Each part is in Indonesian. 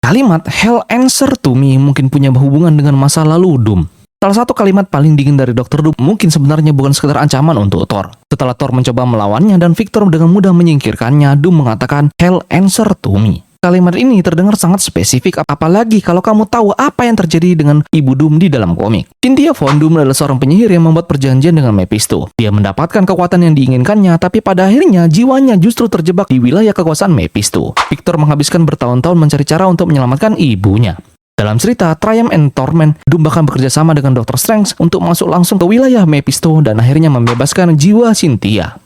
Kalimat "Hell answer to me" mungkin punya hubungan dengan masa lalu Doom. Salah satu kalimat paling dingin dari Dr. Doom mungkin sebenarnya bukan sekedar ancaman untuk Thor. Setelah Thor mencoba melawannya dan Victor dengan mudah menyingkirkannya, Doom mengatakan "Hell answer to me". Kalimat ini terdengar sangat spesifik, apalagi kalau kamu tahu apa yang terjadi dengan Ibu Doom di dalam komik. Cynthia Von Doom adalah seorang penyihir yang membuat perjanjian dengan Mephisto. Dia mendapatkan kekuatan yang diinginkannya, tapi pada akhirnya jiwanya justru terjebak di wilayah kekuasaan Mephisto. Victor menghabiskan bertahun-tahun mencari cara untuk menyelamatkan ibunya. Dalam cerita Triumph and Torment, Doom bahkan bekerja sama dengan Dr. Strange untuk masuk langsung ke wilayah Mephisto dan akhirnya membebaskan jiwa Cynthia.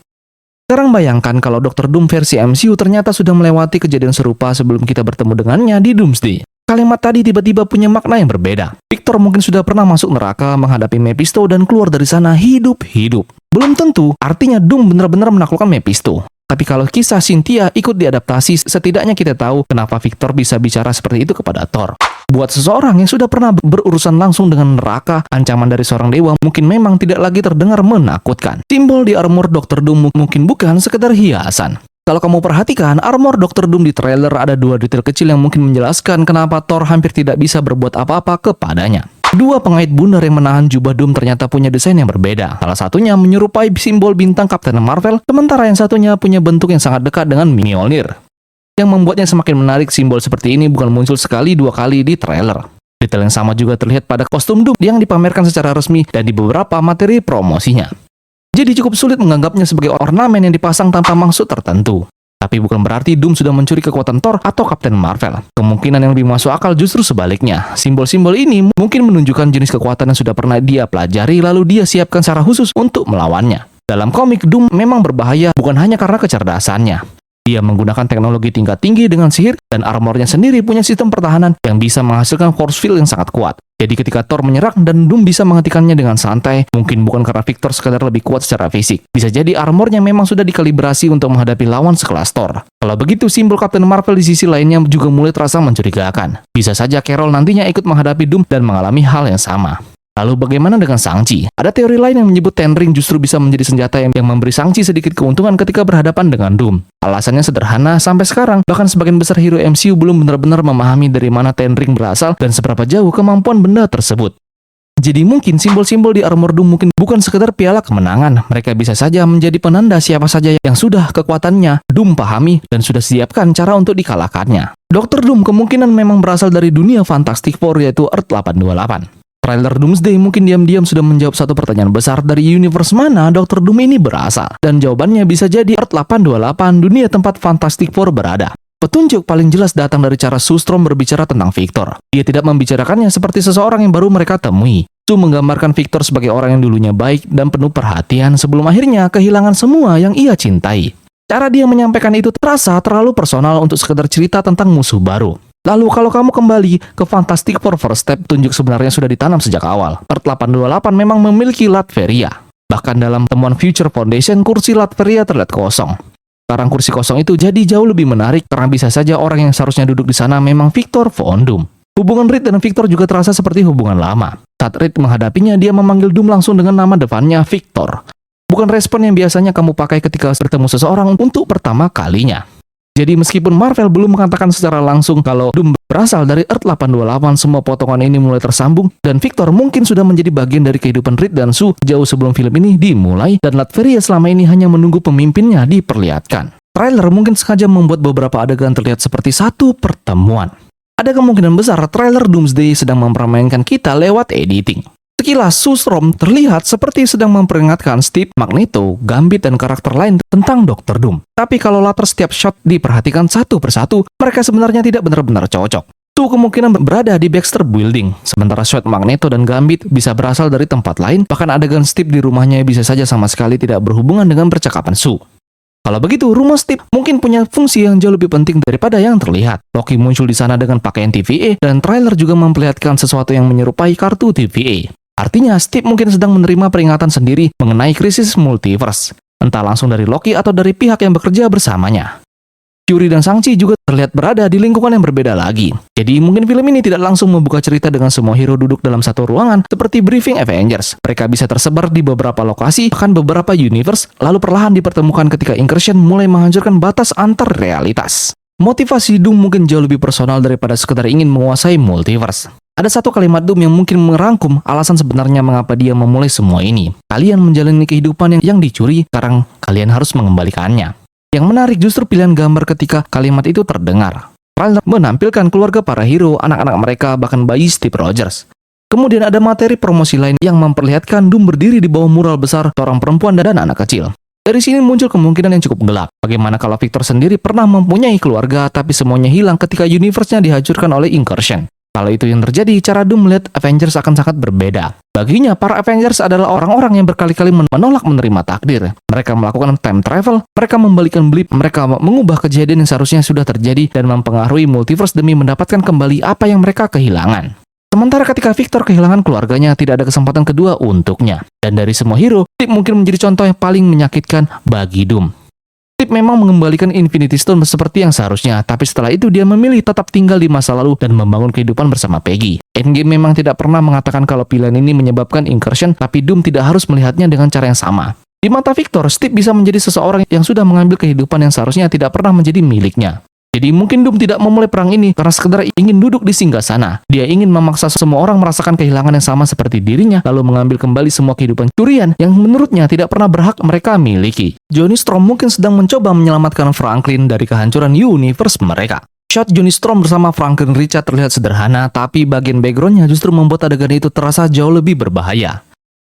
Sekarang bayangkan kalau Dr. Doom versi MCU ternyata sudah melewati kejadian serupa sebelum kita bertemu dengannya di Doomsday. Kalimat tadi tiba-tiba punya makna yang berbeda. Victor mungkin sudah pernah masuk neraka menghadapi Mephisto dan keluar dari sana hidup-hidup. Belum tentu artinya Doom benar-benar menaklukkan Mephisto. Tapi kalau kisah Cynthia ikut diadaptasi, setidaknya kita tahu kenapa Victor bisa bicara seperti itu kepada Thor. Buat seseorang yang sudah pernah berurusan langsung dengan neraka, ancaman dari seorang dewa mungkin memang tidak lagi terdengar menakutkan. Simbol di armor Dr. Doom mungkin bukan sekedar hiasan. Kalau kamu perhatikan, armor Dr. Doom di trailer ada dua detail kecil yang mungkin menjelaskan kenapa Thor hampir tidak bisa berbuat apa-apa kepadanya. Dua pengait bundar yang menahan jubah Doom ternyata punya desain yang berbeda. Salah satunya menyerupai simbol bintang Captain Marvel, sementara yang satunya punya bentuk yang sangat dekat dengan Mjolnir. Yang membuatnya semakin menarik, simbol seperti ini bukan muncul sekali dua kali di trailer. Detail yang sama juga terlihat pada kostum Doom yang dipamerkan secara resmi dan di beberapa materi promosinya. Jadi cukup sulit menganggapnya sebagai ornamen yang dipasang tanpa maksud tertentu. Tapi bukan berarti Doom sudah mencuri kekuatan Thor atau Captain Marvel. Kemungkinan yang lebih masuk akal justru sebaliknya. Simbol-simbol ini mungkin menunjukkan jenis kekuatan yang sudah pernah dia pelajari lalu dia siapkan secara khusus untuk melawannya. Dalam komik, Doom memang berbahaya bukan hanya karena kecerdasannya. Dia menggunakan teknologi tingkat tinggi dengan sihir dan armornya sendiri punya sistem pertahanan yang bisa menghasilkan force field yang sangat kuat. Jadi ketika Thor menyerang dan Doom bisa menghentikannya dengan santai, mungkin bukan karena Victor sekadar lebih kuat secara fisik. Bisa jadi armornya memang sudah dikalibrasi untuk menghadapi lawan sekelas Thor. Kalau begitu, simbol Captain Marvel di sisi lainnya juga mulai terasa mencurigakan. Bisa saja Carol nantinya ikut menghadapi Doom dan mengalami hal yang sama. Lalu bagaimana dengan Shang-Chi? Ada teori lain yang menyebut Ten Ring justru bisa menjadi senjata yang memberi Shang-Chi sedikit keuntungan ketika berhadapan dengan Doom. Alasannya sederhana, sampai sekarang bahkan sebagian besar hero MCU belum benar-benar memahami dari mana Ten Ring berasal dan seberapa jauh kemampuan benda tersebut. Jadi mungkin simbol-simbol di armor Doom mungkin bukan sekedar piala kemenangan. Mereka bisa saja menjadi penanda siapa saja yang sudah kekuatannya Doom pahami dan sudah siapkan cara untuk dikalahkannya. Dr. Doom kemungkinan memang berasal dari dunia Fantastic Four yaitu Earth 828. Trailer Doomsday mungkin diam-diam sudah menjawab satu pertanyaan besar dari universe mana Dr. Doom ini berasal. Dan jawabannya bisa jadi Earth 828, dunia tempat Fantastic Four berada. Petunjuk paling jelas datang dari cara Sue Storm berbicara tentang Victor. Dia tidak membicarakannya seperti seseorang yang baru mereka temui. Sue menggambarkan Victor sebagai orang yang dulunya baik dan penuh perhatian sebelum akhirnya kehilangan semua yang ia cintai. Cara dia menyampaikan itu terasa terlalu personal untuk sekedar cerita tentang musuh baru. Lalu kalau kamu kembali ke Fantastic Four First Step, tunjuk sebenarnya sudah ditanam sejak awal. Earth 828 memang memiliki Latveria. Bahkan dalam temuan Future Foundation, kursi Latveria terlihat kosong. Sekarang kursi kosong itu jadi jauh lebih menarik karena bisa saja orang yang seharusnya duduk di sana memang Victor Von Doom. Hubungan Reed dan Victor juga terasa seperti hubungan lama. Saat Reed menghadapinya, dia memanggil Doom langsung dengan nama depannya Victor. Bukan respon yang biasanya kamu pakai ketika bertemu seseorang untuk pertama kalinya. Jadi meskipun Marvel belum mengatakan secara langsung kalau Doom berasal dari Earth 828, semua potongan ini mulai tersambung dan Victor mungkin sudah menjadi bagian dari kehidupan Reed dan Sue jauh sebelum film ini dimulai dan Latveria selama ini hanya menunggu pemimpinnya diperlihatkan. Trailer mungkin sengaja membuat beberapa adegan terlihat seperti satu pertemuan. Ada kemungkinan besar trailer Doomsday sedang mempermainkan kita lewat editing. Sekilas Sue Storm terlihat seperti sedang memperingatkan Steve, Magneto, Gambit, dan karakter lain tentang Dr. Doom. Tapi kalau latar setiap shot diperhatikan satu persatu, mereka sebenarnya tidak benar-benar cocok. Sue kemungkinan berada di Baxter Building, sementara shot Magneto dan Gambit bisa berasal dari tempat lain, bahkan adegan Steve di rumahnya bisa saja sama sekali tidak berhubungan dengan percakapan Sue. Kalau begitu, rumah Steve mungkin punya fungsi yang jauh lebih penting daripada yang terlihat. Loki muncul di sana dengan pakaian TVA, dan trailer juga memperlihatkan sesuatu yang menyerupai kartu TVA. Artinya, Steve mungkin sedang menerima peringatan sendiri mengenai krisis multiverse, entah langsung dari Loki atau dari pihak yang bekerja bersamanya. Shuri dan Shang-Chi juga terlihat berada di lingkungan yang berbeda lagi. Jadi mungkin film ini tidak langsung membuka cerita dengan semua hero duduk dalam satu ruangan seperti briefing Avengers. Mereka bisa tersebar di beberapa lokasi, bahkan beberapa universe, lalu perlahan dipertemukan ketika Incursion mulai menghancurkan batas antar realitas. Motivasi Doom mungkin jauh lebih personal daripada sekedar ingin menguasai multiverse. Ada satu kalimat Doom yang mungkin merangkum alasan sebenarnya mengapa dia memulai semua ini. Kalian menjalani kehidupan yang dicuri, sekarang kalian harus mengembalikannya. Yang menarik justru pilihan gambar ketika kalimat itu terdengar. Trailer menampilkan keluarga para hero, anak-anak mereka, bahkan bayi Steve Rogers. Kemudian ada materi promosi lain yang memperlihatkan Doom berdiri di bawah mural besar seorang perempuan dan anak kecil. Dari sini muncul kemungkinan yang cukup gelap. Bagaimana kalau Victor sendiri pernah mempunyai keluarga tapi semuanya hilang ketika universe-nya dihancurkan oleh Incursion? Kalau itu yang terjadi, cara Doom melihat Avengers akan sangat berbeda. Baginya, para Avengers adalah orang-orang yang berkali-kali menolak menerima takdir. Mereka melakukan time travel, mereka membalikan blip, mereka mengubah kejadian yang seharusnya sudah terjadi dan mempengaruhi multiverse demi mendapatkan kembali apa yang mereka kehilangan. Sementara ketika Victor kehilangan keluarganya, tidak ada kesempatan kedua untuknya. Dan dari semua hero, Steve mungkin menjadi contoh yang paling menyakitkan bagi Doom. Steve memang mengembalikan Infinity Stone seperti yang seharusnya, tapi setelah itu dia memilih tetap tinggal di masa lalu dan membangun kehidupan bersama Peggy. Endgame memang tidak pernah mengatakan kalau pilihan ini menyebabkan Incursion, tapi Doom tidak harus melihatnya dengan cara yang sama. Di mata Victor, Steve bisa menjadi seseorang yang sudah mengambil kehidupan yang seharusnya tidak pernah menjadi miliknya. Jadi mungkin Doom tidak memulai perang ini karena sekedar ingin duduk di singgasana. Dia ingin memaksa semua orang merasakan kehilangan yang sama seperti dirinya, lalu mengambil kembali semua kehidupan curian yang menurutnya tidak pernah berhak mereka miliki. Johnny Storm mungkin sedang mencoba menyelamatkan Franklin dari kehancuran universe mereka. Shot Johnny Storm bersama Franklin Richard terlihat sederhana, tapi bagian backgroundnya justru membuat adegan itu terasa jauh lebih berbahaya.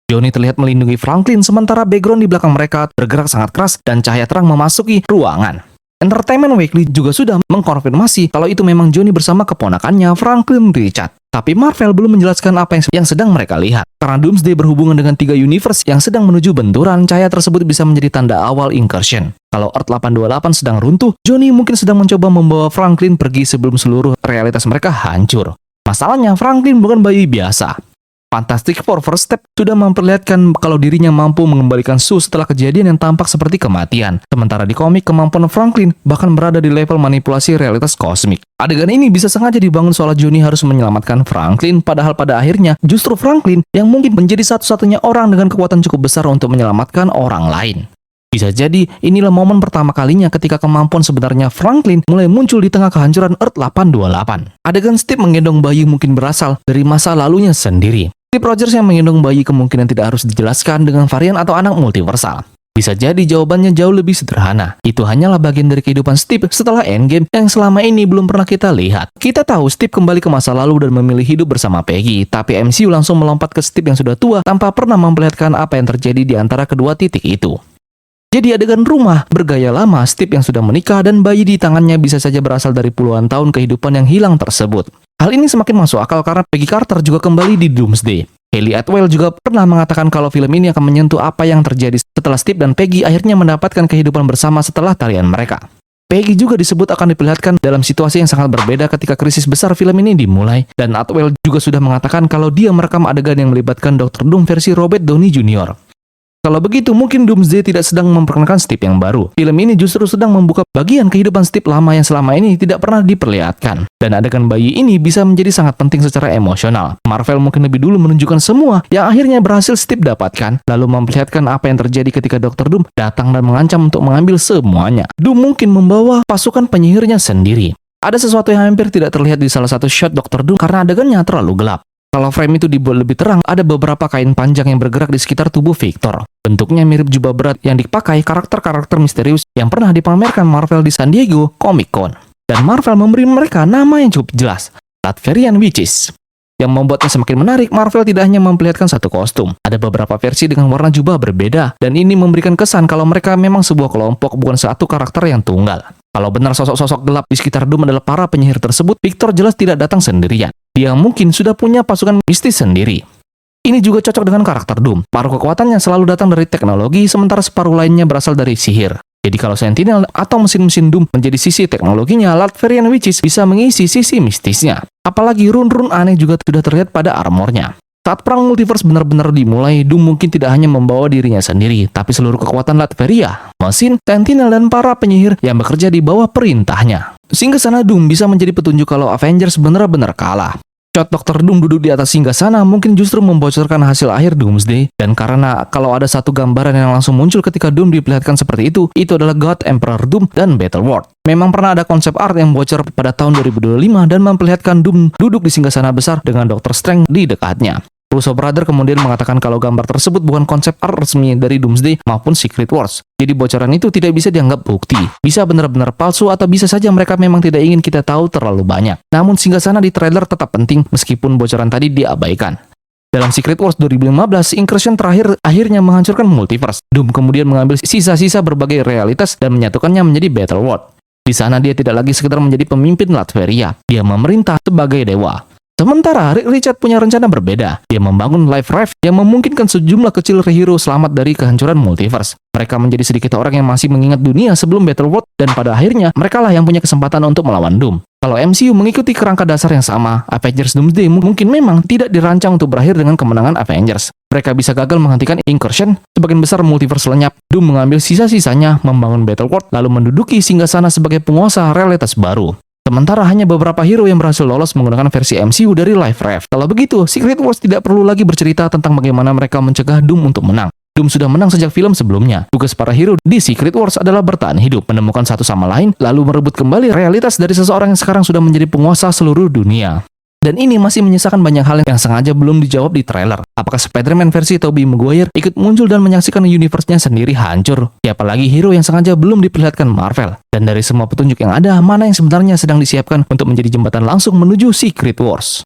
Johnny terlihat melindungi Franklin, sementara background di belakang mereka bergerak sangat keras dan cahaya terang memasuki ruangan. Entertainment Weekly juga sudah mengkonfirmasi kalau itu memang Johnny bersama keponakannya Franklin Richard. Tapi Marvel belum menjelaskan apa yang sedang mereka lihat. Karena Doomsday berhubungan dengan 3 universe yang sedang menuju benturan, cahaya tersebut bisa menjadi tanda awal Incursion. Kalau Earth 828 sedang runtuh, Johnny mungkin sedang mencoba membawa Franklin pergi sebelum seluruh realitas mereka hancur. Masalahnya, Franklin bukan bayi biasa. Fantastic Four First Step sudah memperlihatkan kalau dirinya mampu mengembalikan Sue setelah kejadian yang tampak seperti kematian. Sementara di komik, kemampuan Franklin bahkan berada di level manipulasi realitas kosmik. Adegan ini bisa sengaja dibangun soal Johnny harus menyelamatkan Franklin, padahal pada akhirnya justru Franklin yang mungkin menjadi satu-satunya orang dengan kekuatan cukup besar untuk menyelamatkan orang lain. Bisa jadi inilah momen pertama kalinya ketika kemampuan sebenarnya Franklin mulai muncul di tengah kehancuran Earth 828. Adegan Steve menggendong bayi mungkin berasal dari masa lalunya sendiri. Steve Rogers yang menggendong bayi kemungkinan tidak harus dijelaskan dengan varian atau anak multiversal. Bisa jadi jawabannya jauh lebih sederhana. Itu hanyalah bagian dari kehidupan Steve setelah Endgame yang selama ini belum pernah kita lihat. Kita tahu Steve kembali ke masa lalu dan memilih hidup bersama Peggy, tapi MCU langsung melompat ke Steve yang sudah tua tanpa pernah memperlihatkan apa yang terjadi di antara kedua titik itu. Jadi adegan rumah bergaya lama Steve yang sudah menikah dan bayi di tangannya bisa saja berasal dari puluhan tahun kehidupan yang hilang tersebut. Hal ini semakin masuk akal karena Peggy Carter juga kembali di Doomsday. Hayley Atwell juga pernah mengatakan kalau film ini akan menyentuh apa yang terjadi setelah Steve dan Peggy akhirnya mendapatkan kehidupan bersama setelah talian mereka. Peggy juga disebut akan diperlihatkan dalam situasi yang sangat berbeda ketika krisis besar film ini dimulai, dan Atwell juga sudah mengatakan kalau dia merekam adegan yang melibatkan Dr. Doom versi Robert Downey Jr. Kalau begitu, mungkin Doomsday tidak sedang memperkenalkan Steve yang baru. Film ini justru sedang membuka bagian kehidupan Steve lama yang selama ini tidak pernah diperlihatkan. Dan adegan bayi ini bisa menjadi sangat penting secara emosional. Marvel mungkin lebih dulu menunjukkan semua yang akhirnya berhasil Steve dapatkan, lalu memperlihatkan apa yang terjadi ketika Dr. Doom datang dan mengancam untuk mengambil semuanya. Doom mungkin membawa pasukan penyihirnya sendiri. Ada sesuatu yang hampir tidak terlihat di salah satu shot Dr. Doom karena adegannya terlalu gelap. Kalau frame itu dibuat lebih terang, ada beberapa kain panjang yang bergerak di sekitar tubuh Victor. Bentuknya mirip jubah berat yang dipakai karakter-karakter misterius yang pernah dipamerkan Marvel di San Diego Comic Con. Dan Marvel memberi mereka nama yang cukup jelas, Latvian Witches. Yang membuatnya semakin menarik, Marvel tidak hanya memperlihatkan satu kostum. Ada beberapa versi dengan warna jubah berbeda, dan ini memberikan kesan kalau mereka memang sebuah kelompok, bukan satu karakter yang tunggal. Kalau benar sosok-sosok gelap di sekitar Doom adalah para penyihir tersebut, Victor jelas tidak datang sendirian. Dia mungkin sudah punya pasukan mistis sendiri. Ini juga cocok dengan karakter Doom. Paruh kekuatannya selalu datang dari teknologi, sementara separuh lainnya berasal dari sihir. Jadi kalau Sentinel atau mesin-mesin Doom menjadi sisi teknologinya, Latvian Witches bisa mengisi sisi mistisnya. Apalagi rune-rune aneh juga sudah terlihat pada armornya. Saat perang multiverse benar-benar dimulai, Doom mungkin tidak hanya membawa dirinya sendiri, tapi seluruh kekuatan Latveria, mesin, Sentinel, dan para penyihir yang bekerja di bawah perintahnya. Sehingga sana Doom bisa menjadi petunjuk kalau Avengers benar-benar kalah. Shot Dr. Doom duduk di atas singgasana mungkin justru membocorkan hasil akhir Doomsday, dan karena kalau ada satu gambaran yang langsung muncul ketika Doom diperlihatkan seperti itu adalah God Emperor Doom dan Battleworld. Memang pernah ada konsep art yang bocor pada tahun 2025 dan memperlihatkan Doom duduk di singgasana besar dengan Dr. Strange di dekatnya. Russo Brother kemudian mengatakan kalau gambar tersebut bukan konsep art resmi dari Doomsday maupun Secret Wars. Jadi bocoran itu tidak bisa dianggap bukti. Bisa benar-benar palsu atau bisa saja mereka memang tidak ingin kita tahu terlalu banyak. Namun singgasana di trailer tetap penting meskipun bocoran tadi diabaikan. Dalam Secret Wars 2015, Incursion terakhir akhirnya menghancurkan multiverse. Doom kemudian mengambil sisa-sisa berbagai realitas dan menyatukannya menjadi Battleworld. Di sana dia tidak lagi sekedar menjadi pemimpin Latveria, dia memerintah sebagai dewa. Sementara Rick Richard punya rencana berbeda. Dia membangun Life Raft yang memungkinkan sejumlah kecil hero selamat dari kehancuran multiverse. Mereka menjadi sedikit orang yang masih mengingat dunia sebelum Battleworld, dan pada akhirnya merekalah yang punya kesempatan untuk melawan Doom. Kalau MCU mengikuti kerangka dasar yang sama, Avengers Doomsday mungkin memang tidak dirancang untuk berakhir dengan kemenangan Avengers. Mereka bisa gagal menghentikan Incursion, sebagian besar multiverse lenyap, Doom mengambil sisa-sisanya, membangun Battleworld, lalu menduduki singgasana sebagai penguasa realitas baru. Sementara hanya beberapa hero yang berhasil lolos menggunakan versi MCU dari Life Raft. Kalau begitu, Secret Wars tidak perlu lagi bercerita tentang bagaimana mereka mencegah Doom untuk menang. Doom sudah menang sejak film sebelumnya. Tugas para hero di Secret Wars adalah bertahan hidup, menemukan satu sama lain, lalu merebut kembali realitas dari seseorang yang sekarang sudah menjadi penguasa seluruh dunia. Dan ini masih menyisakan banyak hal yang sengaja belum dijawab di trailer. Apakah Spider-Man versi Tobey Maguire ikut muncul dan menyaksikan universe-nya sendiri hancur? Siapa lagi hero yang sengaja belum diperlihatkan Marvel? Dan dari semua petunjuk yang ada, mana yang sebenarnya sedang disiapkan untuk menjadi jembatan langsung menuju Secret Wars?